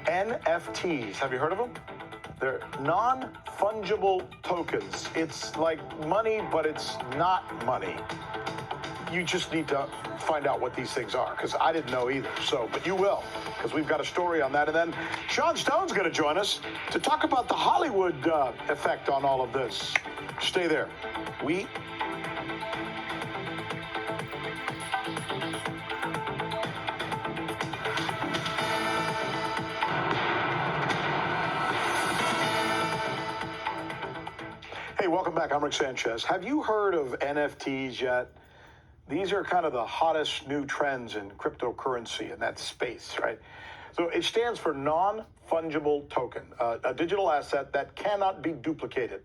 NFTs. Have you heard of them? They're non-fungible tokens. It's like money, but it's not money. You just need to find out what these things are, because I didn't know either. So, but you will, because we've got a story on that. And then Sean Stone's going to join us to talk about the Hollywood effect on all of this. Stay there. Hey, welcome back. I'm Rick Sanchez. Have you heard of NFTs yet? These are kind of the hottest new trends in cryptocurrency in that space, right? So it stands for non-fungible token, a digital asset that cannot be duplicated.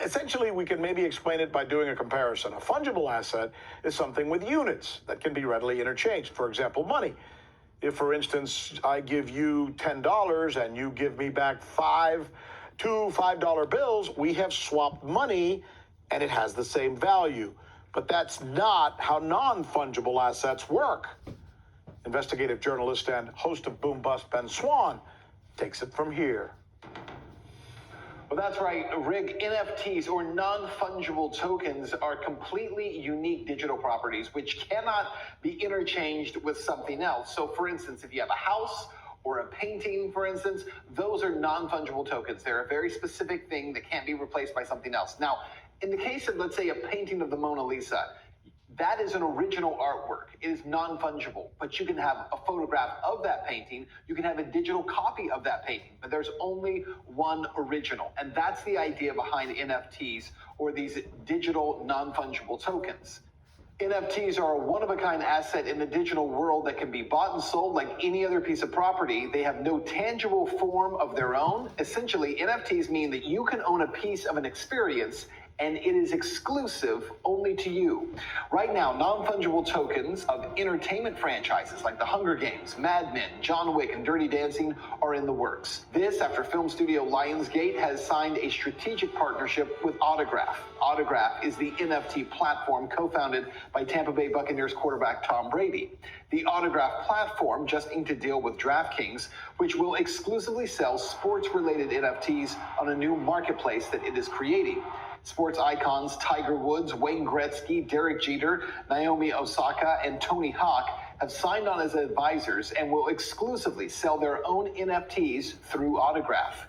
Essentially, we can maybe explain it by doing a comparison. A fungible asset is something with units that can be readily interchanged. For example, money. If, for instance, I give you $10 and you give me back two $5 bills, we have swapped money and it has the same value. But that's not how non-fungible assets work. Investigative journalist and host of Boom Bust, Ben Swan, takes it from here. Well, that's right, Rick. NFTs, or non-fungible tokens, are completely unique digital properties which cannot be interchanged with something else. So, for instance, if you have a house or a painting, for instance, those are non-fungible tokens. They're a very specific thing that can't be replaced by something else. Now, in the case of, let's say, a painting of the Mona Lisa, that is an original artwork. It is non-fungible, but you can have a photograph of that painting. You can have a digital copy of that painting, but there's only one original. And that's the idea behind NFTs, or these digital non-fungible tokens. NFTs are a one-of-a-kind asset in the digital world that can be bought and sold like any other piece of property. They have no tangible form of their own. Essentially, NFTs mean that you can own a piece of an experience and it is exclusive only to you. Right now, non-fungible tokens of entertainment franchises like The Hunger Games, Mad Men, John Wick, and Dirty Dancing are in the works. This after film studio Lionsgate has signed a strategic partnership with Autograph. Autograph is the NFT platform co-founded by Tampa Bay Buccaneers quarterback Tom Brady. The Autograph platform just inked a deal with DraftKings, which will exclusively sell sports-related NFTs on a new marketplace that it is creating. Sports icons Tiger Woods, Wayne Gretzky, Derek Jeter, Naomi Osaka, and Tony Hawk have signed on as advisors and will exclusively sell their own NFTs through Autograph.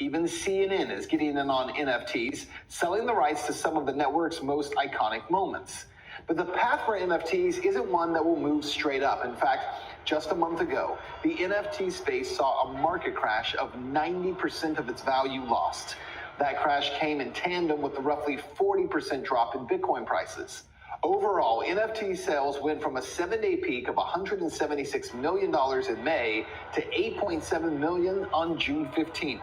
Even CNN is getting in on NFTs, selling the rights to some of the network's most iconic moments. But the path for NFTs isn't one that will move straight up. In fact, just a month ago, the NFT space saw a market crash of 90% of its value lost. That crash came in tandem with the roughly 40% drop in Bitcoin prices. Overall, NFT sales went from a 7-day peak of $176 million in May to $8.7 million on June 15th.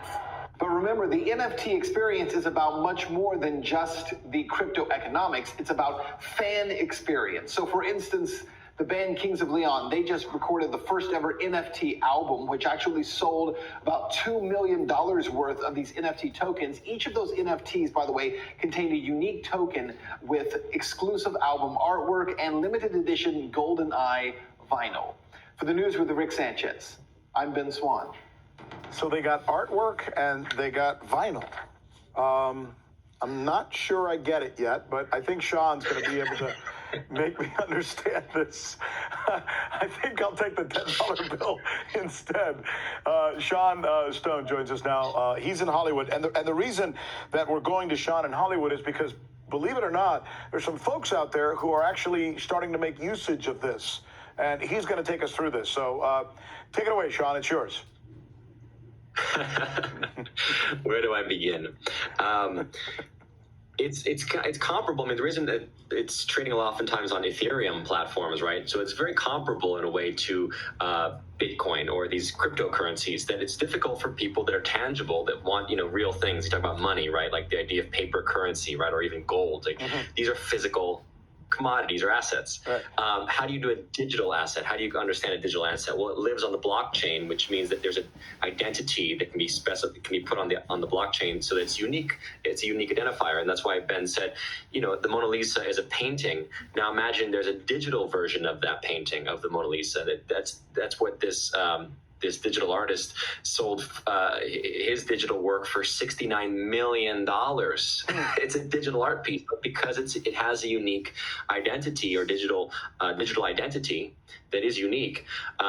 But remember, the NFT experience is about much more than just the crypto economics. It's about fan experience. So for instance, the band Kings of Leon, they just recorded the first ever NFT album, which actually sold about $2 million worth of these NFT tokens. Each of those NFTs, by the way, contained a unique token with exclusive album artwork and limited edition Golden Eye vinyl. For the news with Rick Sanchez, I'm Ben Swan. So they got artwork and they got vinyl. I'm not sure I get it yet, but I think Sean's going to be able to make me understand this. I think I'll take the $10 bill instead. Sean Stone joins us now. He's in Hollywood. And the reason that we're going to Sean in Hollywood is because, believe it or not, there's some folks out there who are actually starting to make usage of this. And he's going to take us through this. So take it away, Sean. It's yours. Where do I begin? It's comparable. I mean, the reason that it's trading oftentimes on Ethereum platforms, right? So it's very comparable in a way to Bitcoin or these cryptocurrencies, that it's difficult for people that are tangible, that want, real things. You talk about money, right? Like the idea of paper currency, right? Or even gold. Like these are physical commodities or assets. Right. How do you do a digital asset? How do you understand a digital asset? Well, it lives on the blockchain, which means that there's an identity that can be can be put on the blockchain, so that it's unique. It's a unique identifier, and that's why Ben said, the Mona Lisa is a painting. Now imagine there's a digital version of that painting of the Mona Lisa. That's what this this digital artist sold his digital work for $69 million. It's a digital art piece, but because it has a unique identity or digital identity that is unique,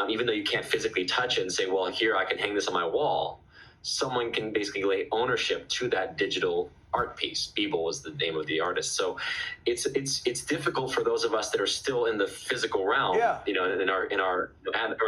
even though you can't physically touch it and say, well, here, I can hang this on my wall, someone can basically lay ownership to that digital art piece. Beeble is the name of the artist. So it's difficult for those of us that are still in the physical realm, in our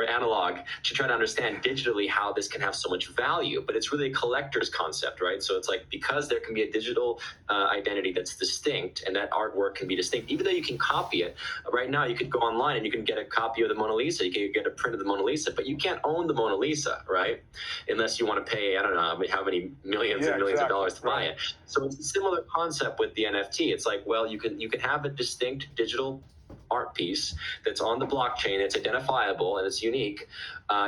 analog, to try to understand digitally how this can have so much value. But it's really a collector's concept, right? So it's like, because there can be a digital identity that's distinct, and that artwork can be distinct, even though you can copy it. Right now, you could go online and you can get a copy of the Mona Lisa. You can get a print of the Mona Lisa, but you can't own the Mona Lisa, right? Unless you want to pay, I don't know how many millions and millions of dollars to buy it. So it's a similar concept with the NFT. It's like, well, you can have a distinct digital art piece that's on the blockchain, it's identifiable and it's unique.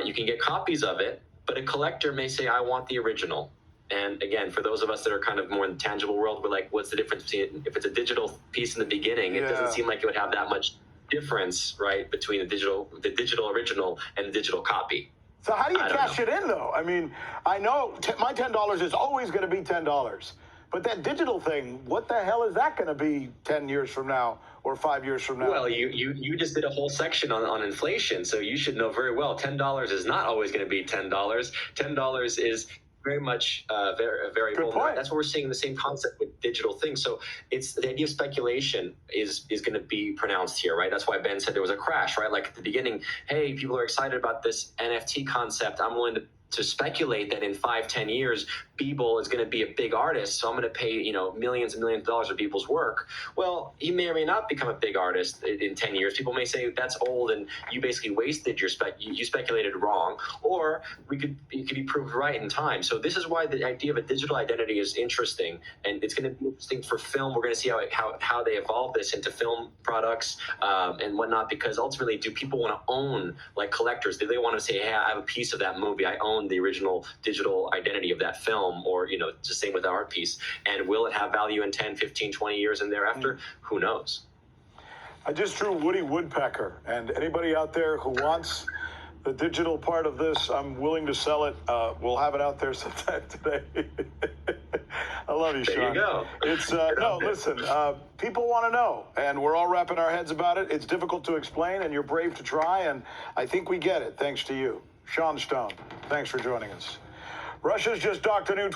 You can get copies of it, but a collector may say, I want the original. And again, for those of us that are kind of more in the tangible world, we're like, what's the difference between, if it's a digital piece in the beginning, it doesn't seem like it would have that much difference, right, between the digital original and the digital copy. So how do you cash it in, though? I mean, I know my $10 is always going to be $10. But that digital thing, what the hell is that going to be 10 years from now or 5 years from now? Well, you just did a whole section on inflation, so you should know very well $10 is not always going to be $10. $10 is very much very Good point. That's what we're seeing, the same concept with digital things. So it's the idea of speculation is going to be pronounced here, right? That's why Ben said there was a crash, right? Like at the beginning, hey, people are excited about this NFT concept. I'm willing to speculate that in 5-10 years, Beeble is going to be a big artist, so I'm going to pay millions and millions of dollars for Beeble's work. Well, he may or may not become a big artist in 10 years. People may say that's old and you basically wasted your you speculated wrong, or it could be proved right in time. So this is why the idea of a digital identity is interesting, and it's going to be interesting for film. We're going to see how they evolve this into film products and whatnot, because ultimately, do people want to own, like collectors, do they want to say, hey, I have a piece of that movie, I own the original digital identity of that film, or the same with the art piece, and will it have value in 10, 15, 20 years and thereafter? Who knows? I just drew Woody Woodpecker, and anybody out there who wants the digital part of this, I'm willing to sell it. We'll have it out there sometime today. I love you, Sean. There you go. It's no, listen, people want to know, and we're all wrapping our heads about it. It's difficult to explain, and you're brave to try, and I think we get it, thanks to you. Sean Stone, thanks for joining us. Russia's just docked a new